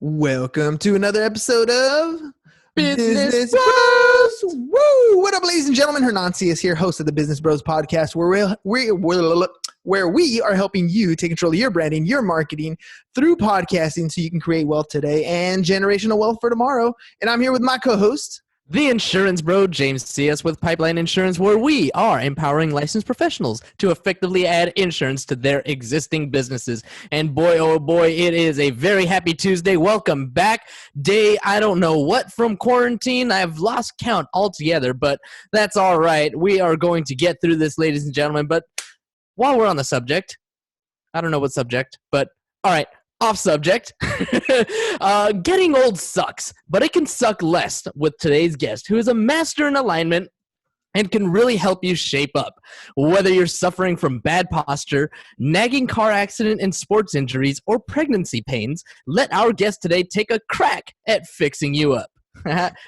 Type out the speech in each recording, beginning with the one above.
Welcome to another episode of Business Bros. Woo! What up, ladies and gentlemen? Hernancia is here, host of the Business Bros podcast, where we are helping you take control of your branding, your marketing through podcasting so you can create wealth today and generational wealth for tomorrow. And I'm here with my co-host, the insurance bro, James C.S. with Pipeline Insurance, where we are empowering licensed professionals to effectively add insurance to their existing businesses. And boy, oh boy, it is a very happy Tuesday. Welcome back. Day, I don't know what from quarantine. I've lost count altogether, but that's all right. We are going to get through this, ladies and gentlemen. But while we're on the subject, I don't know what subject, but all right. Off subject. Getting old sucks, but it can suck less with today's guest, who is a master in alignment and can really help you shape up. Whether you're suffering from bad posture, nagging car accident and sports injuries, or pregnancy pains, let our guest today take a crack at fixing you up.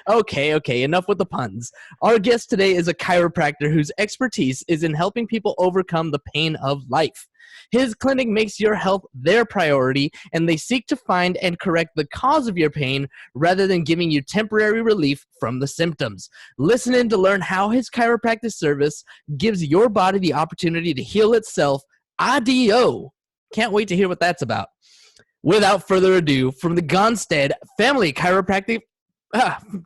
Okay, enough with the puns. Our guest today is a chiropractor whose expertise is in helping people overcome the pain of life. His clinic makes your health their priority, and they seek to find and correct the cause of your pain rather than giving you temporary relief from the symptoms. Listen in to learn how his chiropractic service gives your body the opportunity to heal itself. ADIO. Can't wait to hear what that's about. Without further ado, from the Gonstead Family Chiropractic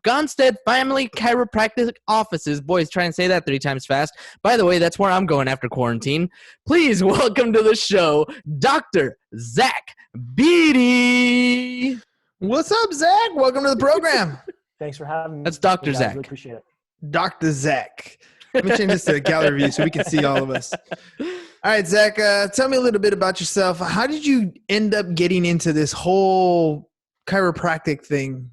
Gonstead Family Chiropractic offices. Boys, try and say that 3 times fast. By the way, that's where I'm going after quarantine. Please welcome to the show, Dr. Zach Beatty. What's up, Zach? Welcome to the program. Thanks for having me. That's Dr. Zach. Really appreciate it. Dr. Zach. Let me change this to a gallery view so we can see all of us. All right, Zach, tell me a little bit about yourself. How did you end up getting into this whole chiropractic thing?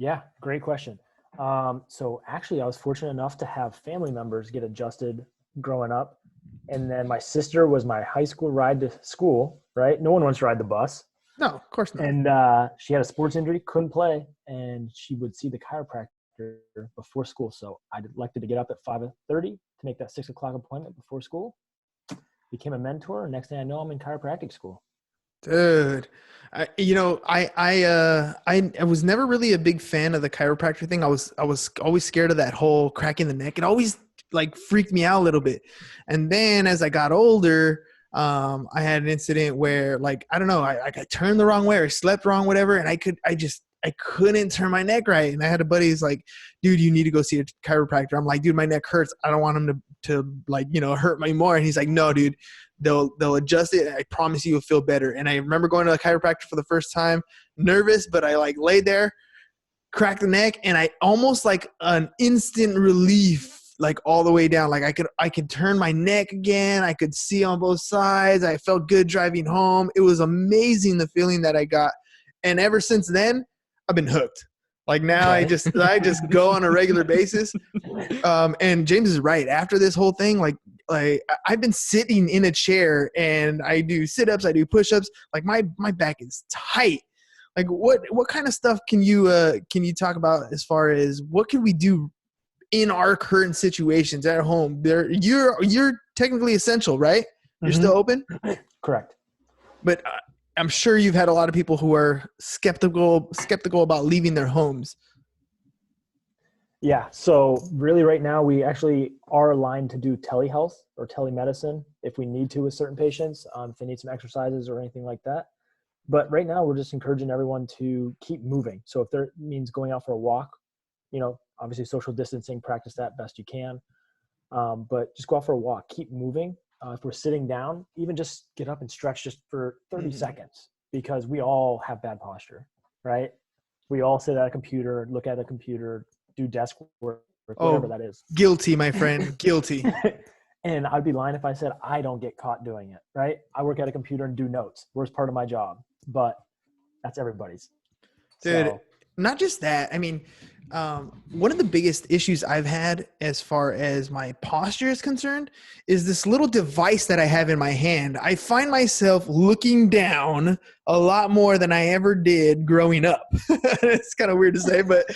Yeah, great question. So actually, I was fortunate enough to have family members get adjusted growing up. And then my sister was my high school ride to school, right? No one wants to ride the bus. No, of course not. And she had a sports injury, couldn't play, and she would see the chiropractor before school. So I elected to get up at 5:30 to make that 6 o'clock appointment before school. Became a mentor, and next thing I know, I'm in chiropractic school. Dude, I was never really a big fan of the chiropractor thing. I was always scared of that whole cracking the neck. It always like freaked me out a little bit. And then as I got older, I had an incident where like, I don't know, I turned the wrong way or slept wrong, whatever. And I couldn't turn my neck right. And I had a buddy who's like, dude, you need to go see a chiropractor. I'm like, dude, my neck hurts. I don't want him to like, hurt me more. And he's like, no, dude, they'll adjust it. And I promise you'll feel better. And I remember going to a chiropractor for the first time, nervous, but I like laid there, cracked the neck, and I almost like an instant relief, like all the way down. Like I could turn my neck again. I could see on both sides. I felt good driving home. It was amazing, the feeling that I got. And ever since then, I've been hooked. Like now I just go on a regular basis. And James is right. After this whole thing, like I've been sitting in a chair and I do sit-ups, I do push-ups. Like my back is tight. Like what kind of stuff can you talk about as far as what can we do in our current situations at home? You're technically essential, right? You're still open? Correct. But I'm sure you've had a lot of people who are skeptical about leaving their homes. Yeah. So really right now we actually are aligned to do telehealth or telemedicine if we need to with certain patients, if they need some exercises or anything like that. But right now we're just encouraging everyone to keep moving. So if there means going out for a walk, obviously social distancing, practice that best you can. But just go out for a walk, keep moving. If we're sitting down, even just get up and stretch just for 30 seconds, because we all have bad posture, right? We all sit at a computer, look at a computer, do desk work, whatever that is. Guilty, my friend, guilty. And I'd be lying if I said I don't get caught doing it, right? I work at a computer and do notes. Worst part of my job, but that's everybody's. Dude, not just that. I mean, one of the biggest issues I've had as far as my posture is concerned is this little device that I have in my hand. I find myself looking down a lot more than I ever did growing up. It's kind of weird to say, but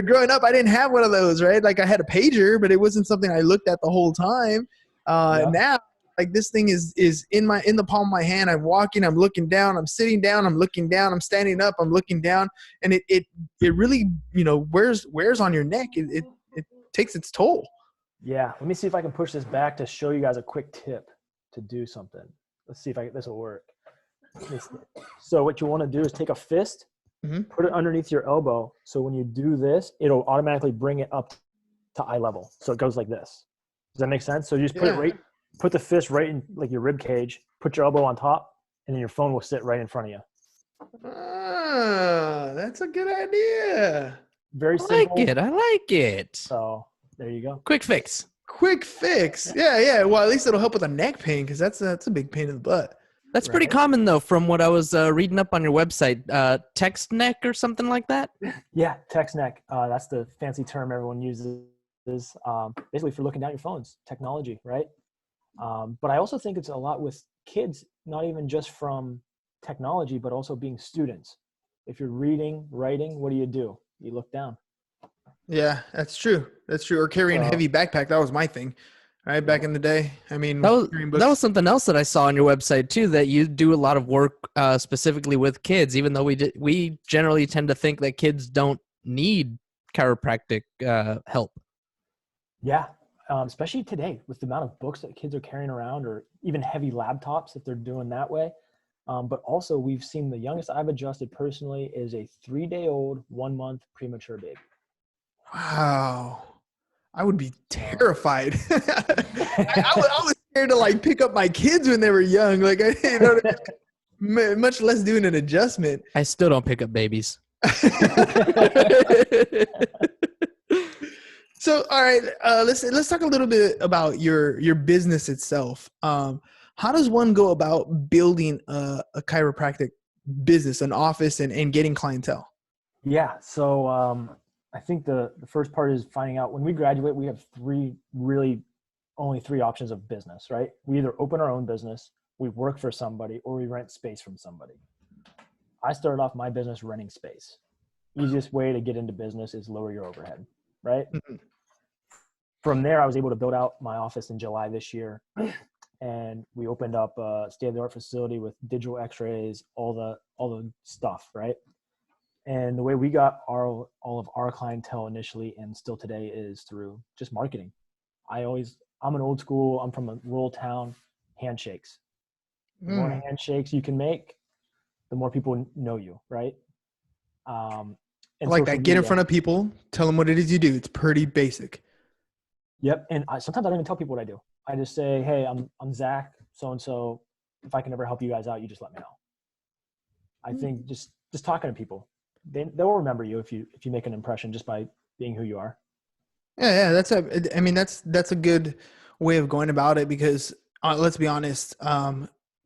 growing up, I didn't have one of those, right? Like I had a pager, but it wasn't something I looked at the whole time. Now like this thing is in the palm of my hand. I'm walking, I'm looking down, I'm sitting down, I'm looking down, I'm standing up, I'm looking down, and it really, you know, wears on your neck. It takes its toll. Yeah. Let me see if I can push this back to show you guys a quick tip to do something. Let's see if this will work. So what you want to do is take a fist, put it underneath your elbow. So when you do this, it'll automatically bring it up to eye level. So it goes like this. Does that make sense? So you just put the fist right in like your rib cage, put your elbow on top, and then your phone will sit right in front of you. Ah, that's a good idea. Very simple. I like it. So there you go. Quick fix. Yeah. Well, at least it'll help with the neck pain, because that's a big pain in the butt. That's pretty common, though, from what I was reading up on your website. Text neck or something like that? Yeah, text neck. That's the fancy term everyone uses, basically for looking down your phones, technology, right? But I also think it's a lot with kids, not even just from technology, but also being students. If you're reading, writing, what do? You look down. Yeah, that's true. Or carrying a heavy backpack. That was my thing. Right, back in the day. I mean, that was something else that I saw on your website too, that you do a lot of work specifically with kids, even though we generally tend to think that kids don't need chiropractic help. Yeah, especially today with the amount of books that kids are carrying around, or even heavy laptops if they're doing that way. But also we've seen the youngest I've adjusted personally is a 3-day-old, 1-month premature baby. Wow. I would be terrified. I was scared to like pick up my kids when they were young. Like, you know, much less doing an adjustment. I still don't pick up babies. So, all right, let's talk a little bit about your business itself. How does one go about building a chiropractic business, an office, and getting clientele? Yeah. So, I think the first part is finding out when we graduate, we have only three options of business, right? We either open our own business, we work for somebody, or we rent space from somebody. I started off my business renting space. Easiest way to get into business is lower your overhead, right? Mm-hmm. From there, I was able to build out my office in July this year. And we opened up a state-of-the-art facility with digital x-rays, all the stuff, right? And the way we got all of our clientele initially and still today is through just marketing. I'm an old school, I'm from a rural town, handshakes. The more handshakes you can make, the more people know you, right? And I like that. Get in front of people, tell them what it is you do. It's pretty basic. Yep. And sometimes I don't even tell people what I do. I just say, hey, I'm Zach, so-and-so. If I can ever help you guys out, you just let me know. I think just talking to people, they'll remember you if you make an impression just by being who you are. Yeah. That's a good way of going about it, because let's be honest,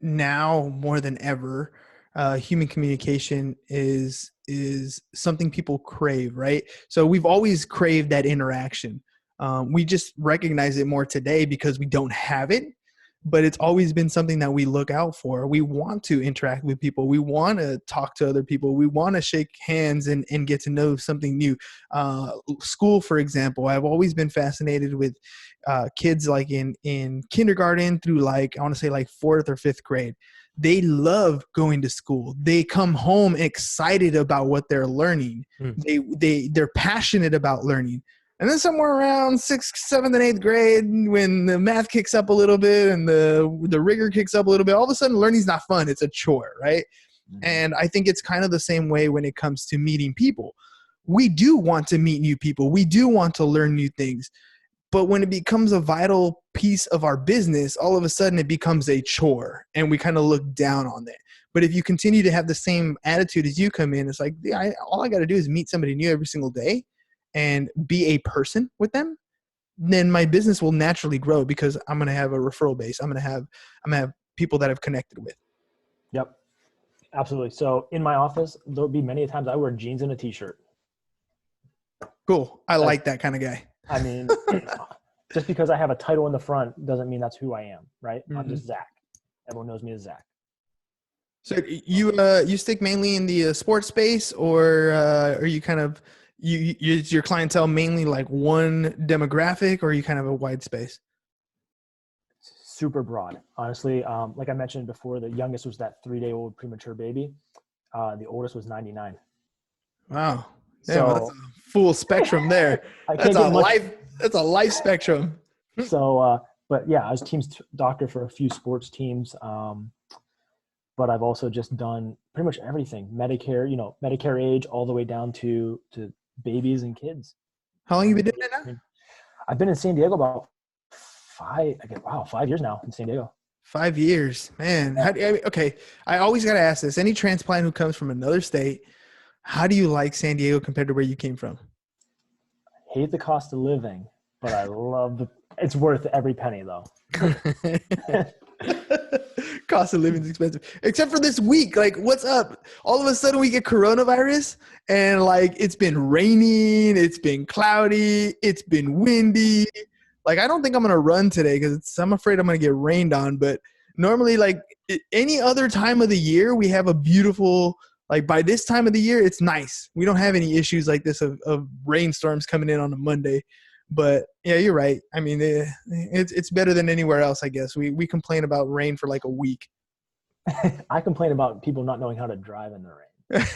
now more than ever, human communication is something people crave, right? So we've always craved that interaction. We just recognize it more today because we don't have it, but it's always been something that we look out for. We want to interact with people. We want to talk to other people. We want to shake hands and get to know something new. School, for example, I've always been fascinated with kids like in kindergarten through I want to say 4th or 5th grade. They love going to school. They come home excited about what they're learning. They're passionate about learning. And then somewhere around 6th, 7th, and 8th grade, when the math kicks up a little bit and the rigor kicks up a little bit, all of a sudden learning's not fun. It's a chore, right? Mm-hmm. And I think it's kind of the same way when it comes to meeting people. We do want to meet new people. We do want to learn new things. But when it becomes a vital piece of our business, all of a sudden it becomes a chore and we kind of look down on it. But if you continue to have the same attitude as you come in, it's like, all I got to do is meet somebody new every single day and be a person with them, then my business will naturally grow because I'm going to have a referral base. I'm going to have people that I've connected with. Yep. Absolutely. So in my office, there'll be many times I wear jeans and a t-shirt. Cool. I like that kind of guy. I mean, just because I have a title in the front doesn't mean that's who I am, right? Mm-hmm. I'm just Zach. Everyone knows me as Zach. So you stick mainly in the sports space, or are you kind of is your clientele mainly one demographic, or are you kind of a wide space? super broad, honestly. Like I mentioned before, the youngest was that 3-day-old premature baby. The oldest was 99. Wow. Yeah, well, that's So a full spectrum there. I That's can't a get much. life. That's a life spectrum. So, but yeah, I was teams doctor for a few sports teams. But I've also just done pretty much everything. Medicare, Medicare age all the way down to babies and kids. How long you been doing it I now? mean, I've been in San Diego about 5 years now in San Diego. 5 years, man. Okay, I always got to ask this. Any transplant who comes from another state, how do you like San Diego compared to where you came from? Hate the cost of living, but I love it's worth every penny though. Cost of living is expensive, except for this week. Like, what's up? All of a sudden, we get coronavirus, and like it's been raining, it's been cloudy, it's been windy. Like, I don't think I'm gonna run today because I'm afraid I'm gonna get rained on. But normally, like any other time of the year, we have a beautiful. Like by this time of the year, it's nice. We don't have any issues like this of rainstorms coming in on a Monday. But yeah, you're right. I mean, it's better than anywhere else, I guess. We complain about rain for like a week. I complain about people not knowing how to drive in the rain.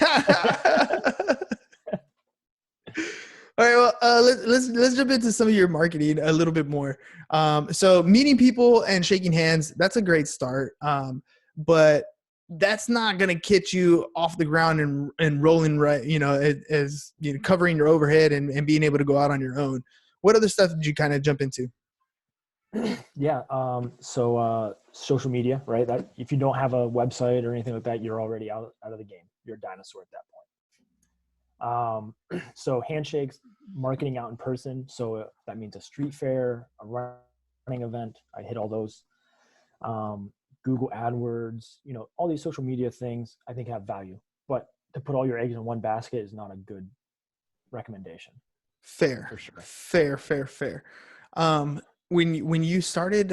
All right, well, let's jump into some of your marketing a little bit more. So meeting people and shaking hands, that's a great start. But that's not going to get you off the ground and rolling right, as covering your overhead and being able to go out on your own. What other stuff did you kind of jump into? Yeah. So social media, right? That if you don't have a website or anything like that, you're already out of the game. You're a dinosaur at that point. So handshakes, marketing out in person. So that means a street fair, a running event. I hit all those. Google AdWords, all these social media things I think have value, but to put all your eggs in one basket is not a good recommendation. Fair, For sure. Fair. When you started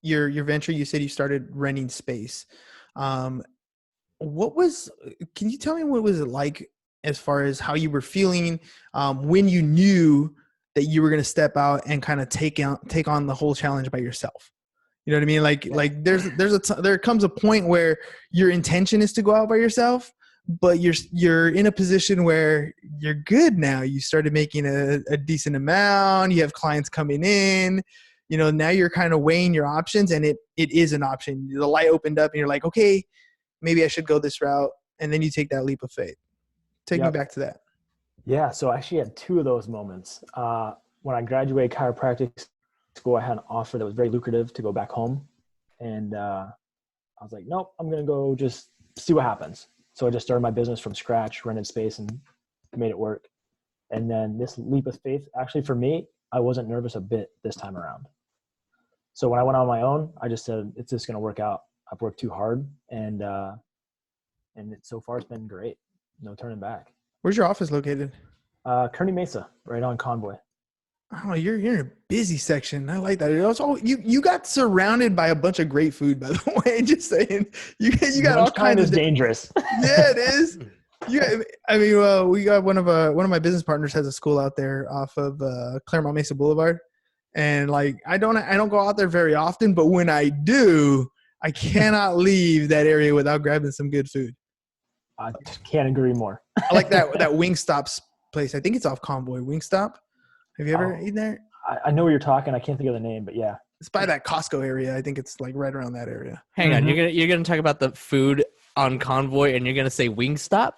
your venture, you said you started renting space. Can you tell me what was it like as far as how you were feeling when you knew that you were going to step out and kind of take on the whole challenge by yourself? You know what I mean? Like there comes a point where your intention is to go out by yourself, but you're in a position where you're good now. You started making a decent amount. You have clients coming in. Now you're kind of weighing your options, and it is an option. The light opened up, and you're like, okay, maybe I should go this route. And then you take that leap of faith. Take me back to that. Yeah. So I actually had two of those moments. When I graduated chiropractic school, I had an offer that was very lucrative to go back home. And I was like, nope, I'm going to go just see what happens. So I just started my business from scratch, rented space, and made it work. And then this leap of faith, actually for me, I wasn't nervous a bit this time around. So when I went on my own, I just said, it's just going to work out. I've worked too hard. And so far it's been great. No turning back. Where's your office located? Kearney Mesa, right on Convoy. Oh, you're in a busy section. I like that. Also, you got surrounded by a bunch of great food, by the way. Just saying, you got all kinds of dangerous. Yeah, it is. We got one of my business partners has a school out there off of Claremont Mesa Boulevard, and like I don't go out there very often, but when I do, I cannot leave that area without grabbing some good food. I can't agree more. I like that Wingstop's place. I think it's off Convoy. Wingstop. Have you ever eaten there? I know where you're talking. I can't think of the name, but yeah. It's by that Costco area. I think it's like right around that area. Hang on, you're gonna talk about the food on Convoy, and you're gonna say Wingstop?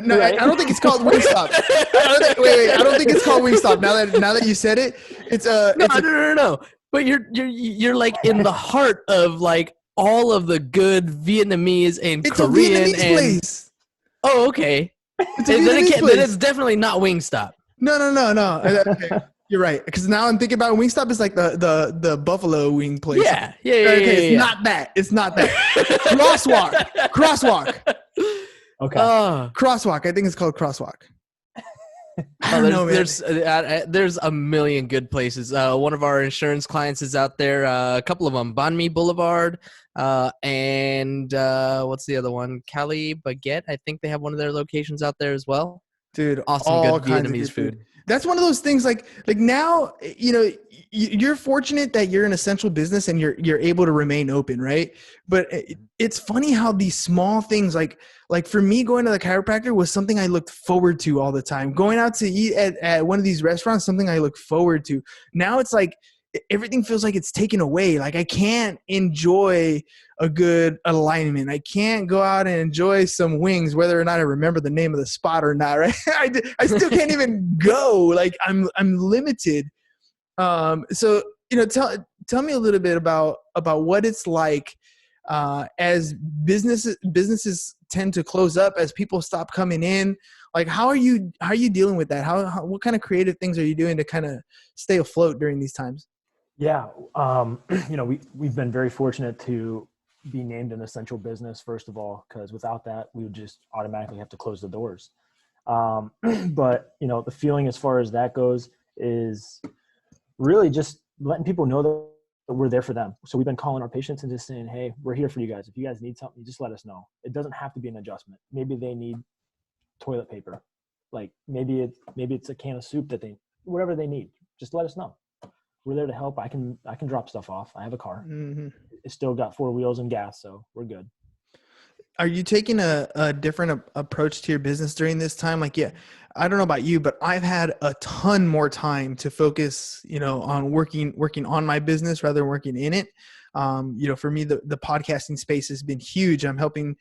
No, right? I don't think it's called Wingstop. I don't think it's called Wingstop. Now that you said it, it's no. But you're like in the heart of like all of the good Vietnamese and it's Korean a Vietnamese place. Oh, okay. It's a Vietnamese place. Then it's definitely not Wingstop. No. Okay. You're right. Because now I'm thinking about Wingstop is like the buffalo wing place. Yeah. It's not that. It's not that. Crosswalk. Okay. Crosswalk. I think it's called Crosswalk. I don't know, man. There's a million good places. One of our insurance clients is out there. A couple of them, Banh Mi Boulevard, and what's the other one? Cali Baguette. I think they have one of their locations out there as well. Dude, Awesome, all good kinds of Vietnamese good food. food. That's one of those things like now, you're fortunate that you're an essential business and you're able to remain open, right? But it's funny how these small things like for me, going to the chiropractor was something I looked forward to all the time. Going out to eat at one of these restaurants, something I look forward to. Now it's like everything feels like it's taken away. Like I can't enjoy a good alignment. I can't go out and enjoy some wings, whether or not I remember the name of the spot or not. Right? I still can't even go. Like I'm limited. So tell me a little bit about what it's like as businesses tend to close up, as people stop coming in. Like how are you dealing with that? What kind of creative things are you doing to kind of stay afloat during these times? Yeah. We've been very fortunate to be named an essential business, first of all, because without that, we would just automatically have to close the doors. But, the feeling as far as that goes is really just letting people know that we're there for them. So we've been calling our patients and just saying, hey, we're here for you guys. If you guys need something, just let us know. It doesn't have to be an adjustment. Maybe they need toilet paper. Like maybe it's a can of soup whatever they need, just let us know. We're there to help. I can drop stuff off. I have a car. Mm-hmm. It's still got 4 wheels and gas, so we're good. Are you taking a different approach to your business during this time? Like, yeah, I don't know about you, but I've had a ton more time to focus, on working on my business rather than working in it. For me, the podcasting space has been huge. I'm helping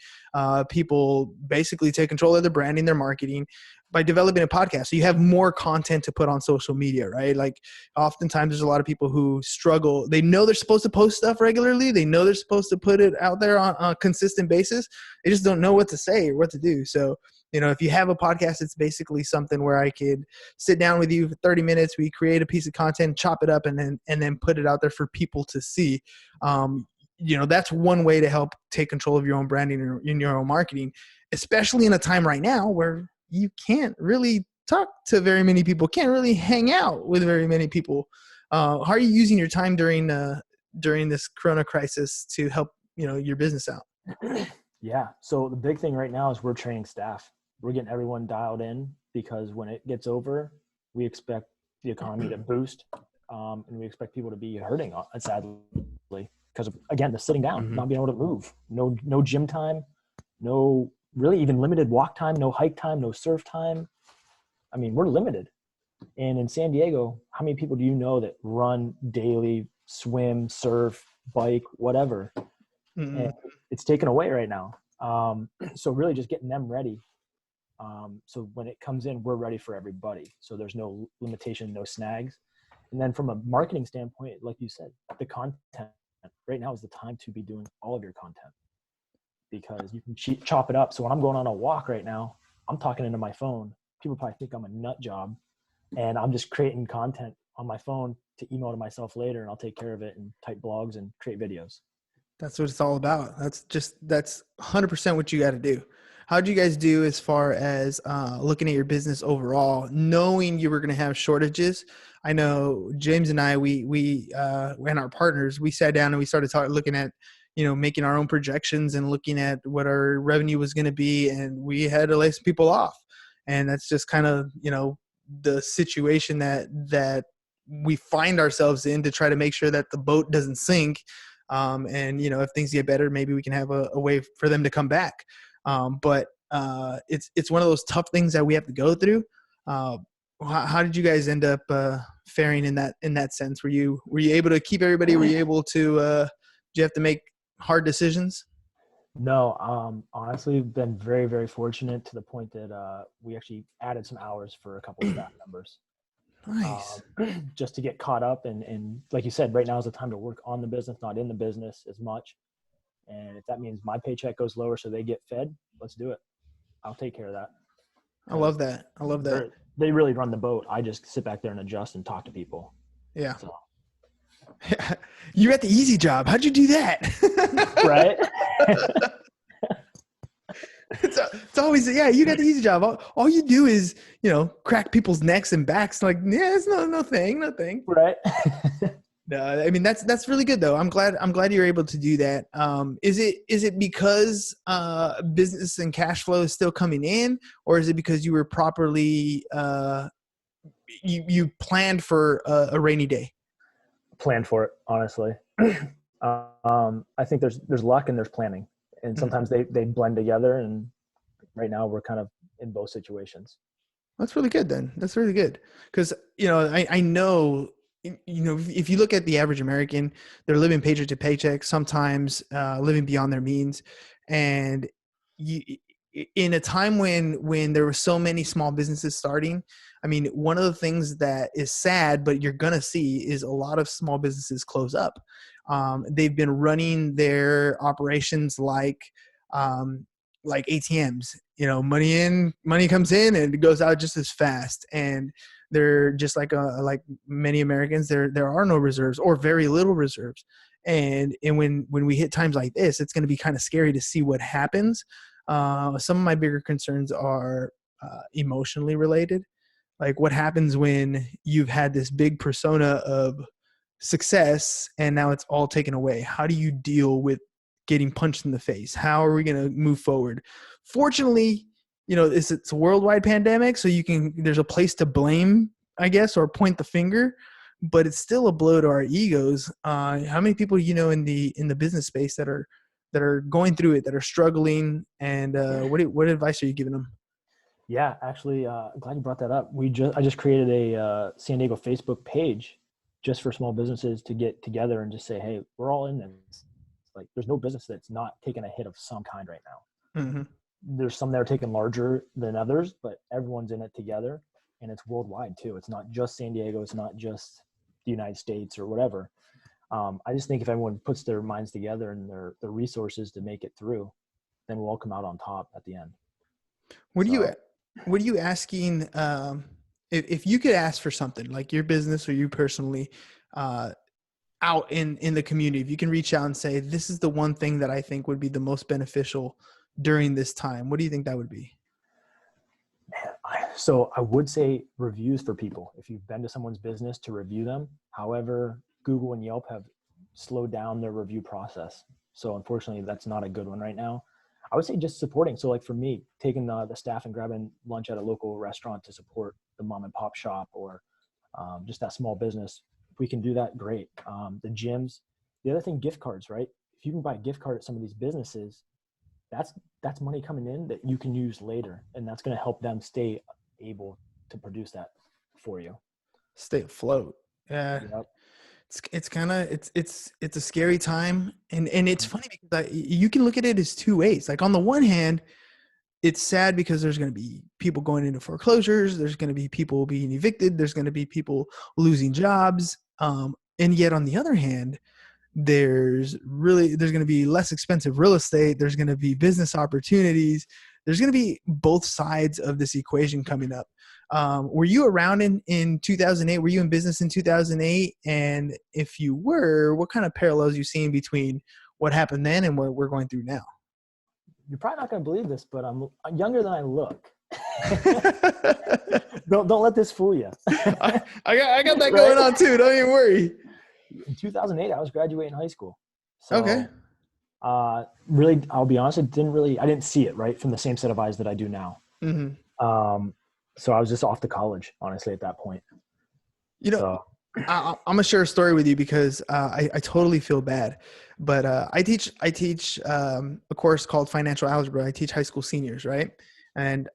people basically take control of their branding, their marketing by developing a podcast. So you have more content to put on social media, right? Like oftentimes there's a lot of people who struggle. They know they're supposed to post stuff regularly. They know they're supposed to put it out there on a consistent basis. They just don't know what to say or what to do. So, if you have a podcast, it's basically something where I could sit down with you for 30 minutes. We create a piece of content, chop it up, and then put it out there for people to see. That's one way to help take control of your own branding and in your own marketing, especially in a time right now where you can't really talk to very many people, can't really hang out with very many people. How are you using your time during this Corona crisis to help, your business out? Yeah. So the big thing right now is we're training staff. We're getting everyone dialed in because when it gets over, we expect the economy to boost. And we expect people to be hurting, sadly, because again, the sitting down, not being able to move, no gym time, no really even limited walk time, no hike time, no surf time. I mean, we're limited. And in San Diego, how many people do you know that run daily, swim, surf, bike, whatever? Mm-hmm. And it's taken away right now. So really just getting them ready. So when it comes in, we're ready for everybody. So there's no limitation, no snags. And then from a marketing standpoint, like you said, the content right now is the time to be doing all of your content because you can chop it up. So when I'm going on a walk right now, I'm talking into my phone. People probably think I'm a nut job and I'm just creating content on my phone to email to myself later and I'll take care of it and type blogs and create videos. That's what it's all about. That's 100% what you got to do. How did you guys do as far as looking at your business overall, knowing you were going to have shortages? I know James and I, we and our partners, we sat down and we started looking at, making our own projections and looking at what our revenue was going to be. And we had to lay some people off. And that's just kind of, the situation that we find ourselves in to try to make sure that the boat doesn't sink. And, if things get better, maybe we can have a way for them to come back. But it's one of those tough things that we have to go through. How did you guys end up faring in that sense? Were you able to keep everybody? Were you able to? Did you have to make hard decisions? No, honestly, we've been very, very fortunate to the point that we actually added some hours for a couple of staff members. Nice. Just to get caught up and like you said, right now is the time to work on the business, not in the business as much. And if that means my paycheck goes lower so they get fed, let's do it. I'll take care of that. I love that. They really run the boat. I just sit back there and adjust and talk to people. Yeah. So. You got the easy job. How'd you do that? Right. It's always, you got the easy job. All you do is, crack people's necks and backs. Like, yeah, it's no thing. Right. No, I mean that's really good though. I'm glad you're able to do that. Is it because business and cash flow is still coming in, or is it because you were properly you planned for a rainy day? Planned for it, honestly. I think there's luck and there's planning, and sometimes they blend together. And right now we're kind of in both situations. That's really good then. That's really good. Because, I know, if you look at the average American, they're living paycheck to paycheck, sometimes living beyond their means. And you, in a time when there were so many small businesses starting, I mean, one of the things that is sad, but you're going to see, is a lot of small businesses close up. They've been running their operations like ATMs, money in, money comes in and it goes out just as fast. And they're just like many Americans, there are no reserves or very little reserves. And when we hit times like this, it's going to be kind of scary to see what happens. Some of my bigger concerns are emotionally related. Like what happens when you've had this big persona of success and now it's all taken away? How do you deal with getting punched in the face? How are we going to move forward? Fortunately, it's a worldwide pandemic, so there's a place to blame, I guess, or point the finger, but it's still a blow to our egos. How many people in the business space that are going through it, that are struggling, and what advice are you giving them? Yeah, actually, I'm glad you brought that up. I just created a San Diego Facebook page just for small businesses to get together and just say, hey, we're all in this. Like, there's no business that's not taking a hit of some kind right now. Mm-hmm. There's some that are taking larger than others, but everyone's in it together, and it's worldwide too. It's not just San Diego. It's not just the United States or whatever. I just think if everyone puts their minds together and their resources to make it through, then we'll all come out on top at the end. What are you asking? If you could ask for something, like your business or you personally, out in the community, if you can reach out and say, this is the one thing that I think would be the most beneficial during this time, what do you think that would be? So I would say reviews for people. If you've been to someone's business, to review them. However, Google and Yelp have slowed down their review process. So unfortunately, that's not a good one right now. I would say just supporting. So like for me, taking the staff and grabbing lunch at a local restaurant to support the mom and pop shop, or just that small business. If we can do that, great. The gyms. The other thing, gift cards, right? If you can buy a gift card at some of these businesses, that's money coming in that you can use later, and that's going to help them stay able to produce that for you. Stay afloat. Yeah. Yep. It's a scary time, and it's funny because you can look at it as two ways. Like on the one hand, it's sad because there's going to be people going into foreclosures. There's going to be people being evicted. There's going to be people losing jobs. And yet on the other hand, there's going to be less expensive real estate. There's going to be business opportunities. There's going to be both sides of this equation coming up. Were you around in 2008? Were you in business in 2008? And if you were, what kind of parallels you seeing between what happened then and what we're going through now? You're probably not going to believe this, but I'm younger than I look. Don't let this fool you. I got that going on too. Don't even worry. In 2008, I was graduating high school. So, okay. Really, I'll be honest. I didn't see it right from the same set of eyes that I do now. Mm-hmm. So I was just off to college, honestly, at that point. I'm gonna share a story with you because I totally feel bad, but I teach a course called Financial Algebra. I teach high school seniors, right? And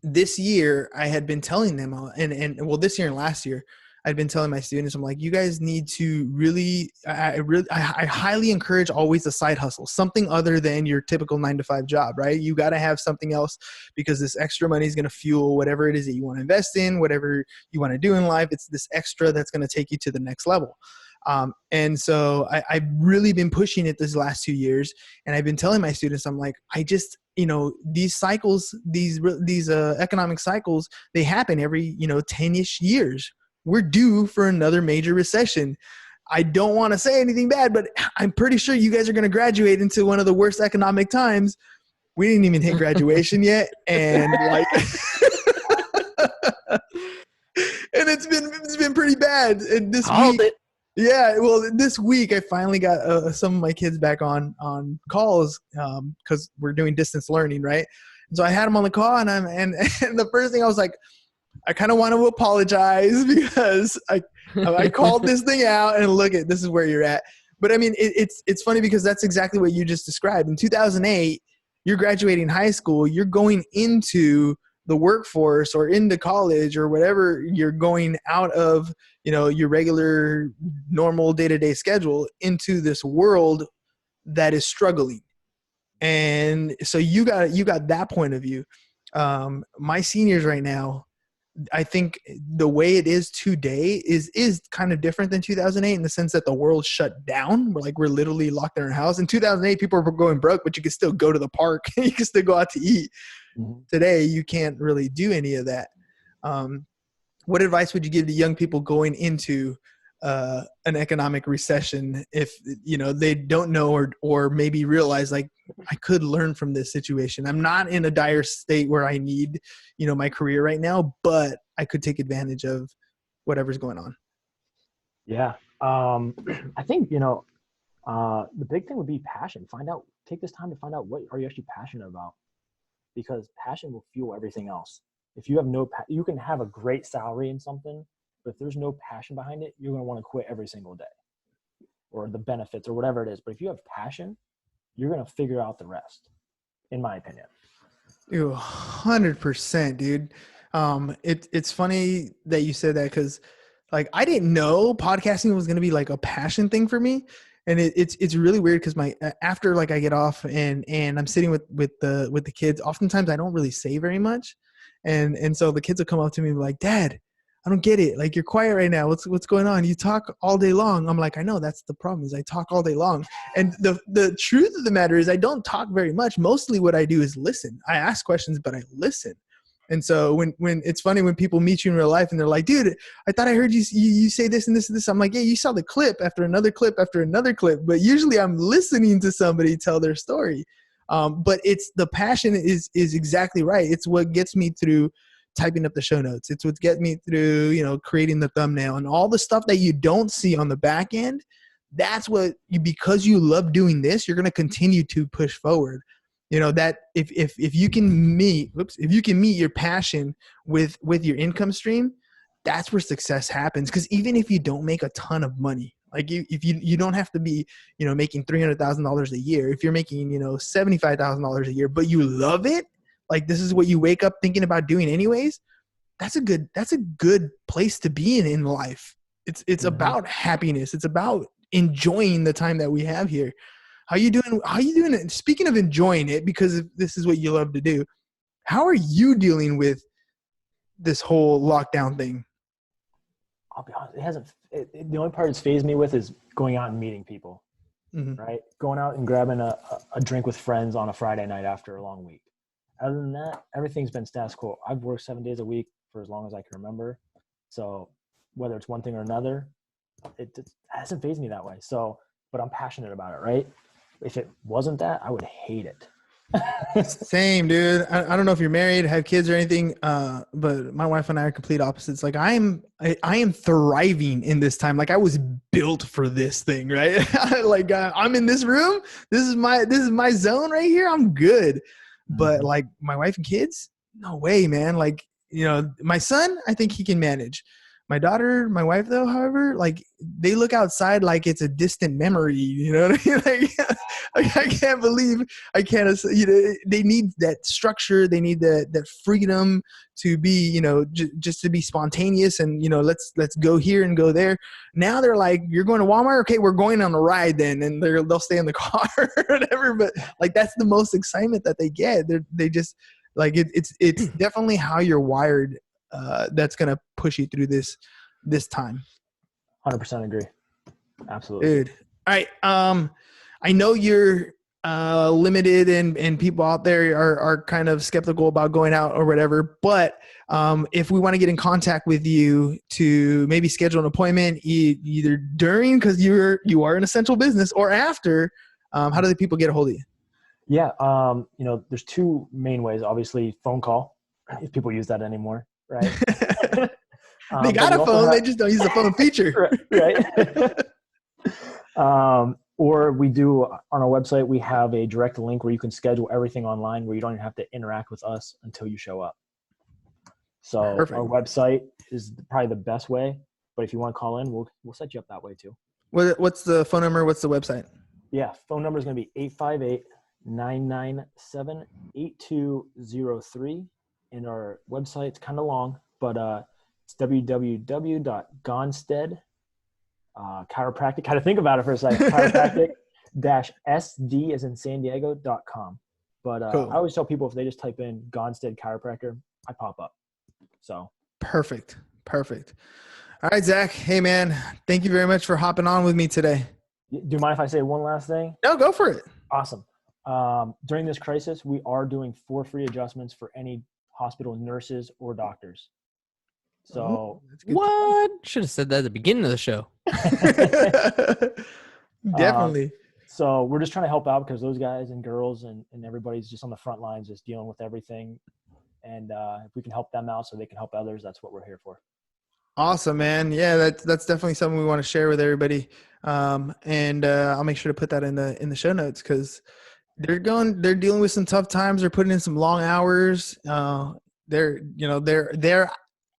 this year I had been telling them, this year and last year, I'd been telling my students, I'm like, you guys need to really, I highly encourage always a side hustle, something other than your typical 9-to-5 job, right? You got to have something else because this extra money is going to fuel whatever it is that you want to invest in, whatever you want to do in life. It's this extra that's going to take you to the next level. And so I've really been pushing it these last 2 years. And I've been telling my students, I'm like, these cycles, these economic cycles, they happen every, 10-ish years. We're due for another major recession. I don't want to say anything bad, but I'm pretty sure you guys are going to graduate into one of the worst economic times. We didn't even hit graduation yet. And and it's been pretty bad. And this week, Yeah, well, this week I finally got some of my kids back on calls because we're doing distance learning, right? And so I had them on the call, and and the first thing I was like, I kind of want to apologize because I called this thing out, and look at this is where you're at. But I mean, it's funny because that's exactly what you just described. In 2008, you're graduating high school, you're going into the workforce or into college or whatever, you're going out of, your regular normal day-to-day schedule into this world that is struggling. And so you got that point of view. My seniors right now, I think the way it is today is kind of different than 2008 in the sense that the world shut down. We're literally locked in our house. In 2008, people were going broke, but you could still go to the park. You could still go out to eat. Mm-hmm. Today, you can't really do any of that. What advice would you give to young people going into an economic recession if they don't know or maybe realize like I could learn from this situation? I'm not in a dire state where I need my career right now, but I could take advantage of whatever's going on. Yeah, I think the big thing would be passion. Take this time to find out what are you actually passionate about, because passion will fuel everything else. If you have you can have a great salary in something, but if there's no passion behind it, you're going to want to quit every single day, or the benefits or whatever it is. But if you have passion, you're going to figure out the rest, in my opinion. 100%, dude. It's funny that you said that because like I didn't know podcasting was going to be like a passion thing for me. And it's really weird because after like I get off and I'm sitting with the kids, oftentimes I don't really say very much. And so the kids will come up to me and be like, Dad, I don't get it. Like, you're quiet right now. What's going on? You talk all day long. I'm like, I know, that's the problem, is I talk all day long. And the truth of the matter is I don't talk very much. Mostly what I do is listen. I ask questions, but I listen. And so when it's funny when people meet you in real life and they're like, dude, I thought I heard you say this and this and this. I'm like, yeah, you saw the clip after another clip after another clip. But usually I'm listening to somebody tell their story. But it's the passion is exactly right. It's what gets me through typing up the show notes. It's what gets me through, creating the thumbnail and all the stuff that you don't see on the back end. That's what because you love doing this, you're going to continue to push forward. That if you can meet your passion with your income stream, that's where success happens. Because even if you don't make a ton of money, like if you don't have to be, making $300,000 a year. If you're making, $75,000 a year, but you love it, like this is what you wake up thinking about doing anyways, that's a good place to be in life. It's mm-hmm. about happiness. It's about enjoying the time that we have here. How you doing it? Speaking of enjoying it, because this is what you love to do, how are you dealing with this whole lockdown thing? I'll be honest, the only part it's phased me with is going out and meeting people, mm-hmm. right? Going out and grabbing a drink with friends on a Friday night after a long week. Other than that, everything's been status quo. I've worked 7 days a week for as long as I can remember. So whether it's one thing or another, it hasn't phased me that way. So, but I'm passionate about it, right? If it wasn't that, I would hate it. Same, dude. I don't know if you're married, have kids or anything, but my wife and I are complete opposites. Like I am thriving in this time. Like I was built for this thing, right? Like I'm in this room. This is my zone right here. I'm good. But like my wife and kids, no way, man. Like, my son, I think he can manage. My daughter, my wife though, however, like they look outside like it's a distant memory, you know what I mean? Like I can't believe I can't, they need that structure. They need that freedom to be, just to be spontaneous and, let's go here and go there. Now they're like, you're going to Walmart? Okay, we're going on a ride then. And they'll stay in the car or whatever. But like, that's the most excitement that they get. They just like, it's definitely how you're wired. That's going to push you through this time. 100% agree. Absolutely. Dude. All right. I know you're limited and people out there are kind of skeptical about going out or whatever, but if we want to get in contact with you to maybe schedule an appointment either during, because you are an essential business, or after, how do the people get a hold of you? Yeah. There's two main ways. Obviously phone call, if people use that anymore. Right. They got a phone. They just don't use the phone feature. Right. Or we do on our website, we have a direct link where you can schedule everything online where you don't even have to interact with us until you show up. So Perfect. our website is probably the best way, but if you want to call in, we'll set you up that way too. What's the phone number? What's the website? Yeah. Phone number is going to be 858-997-8203. And our website's kind of long, but it's www.gonstead chiropractic. Had to think about it for a second. Chiropractic-sd as in San Diego.com. But Cool. I always tell people if they just type in Gonstead Chiropractor, I pop up. So Perfect. All right, Zach. Hey, man. Thank you very much for hopping on with me today. do you mind if I say one last thing? No, go for it. Awesome. During this crisis, we are doing for free adjustments for any hospital nurses or doctors. So What? Should have said that at the beginning of the show. Definitely. So we're just trying to help out because those guys and girls and everybody's just on the front lines, just dealing with everything. And if we can help them out so they can help others, that's what we're here for. Awesome, man. Yeah, that's definitely something we want to share with everybody. And I'll make sure to put that in the show notes because they're dealing with some tough times. They're putting in some long hours. They're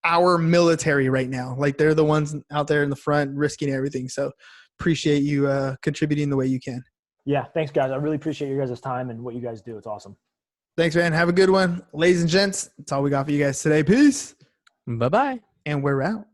our military right now. Like they're the ones out there in the front risking everything. So appreciate you contributing the way you can. Yeah. Thanks guys. I really appreciate your guys' time and what you guys do. It's awesome. Thanks, man. Have a good one. Ladies and gents, that's all we got for you guys today. Peace. Bye-bye. And we're out.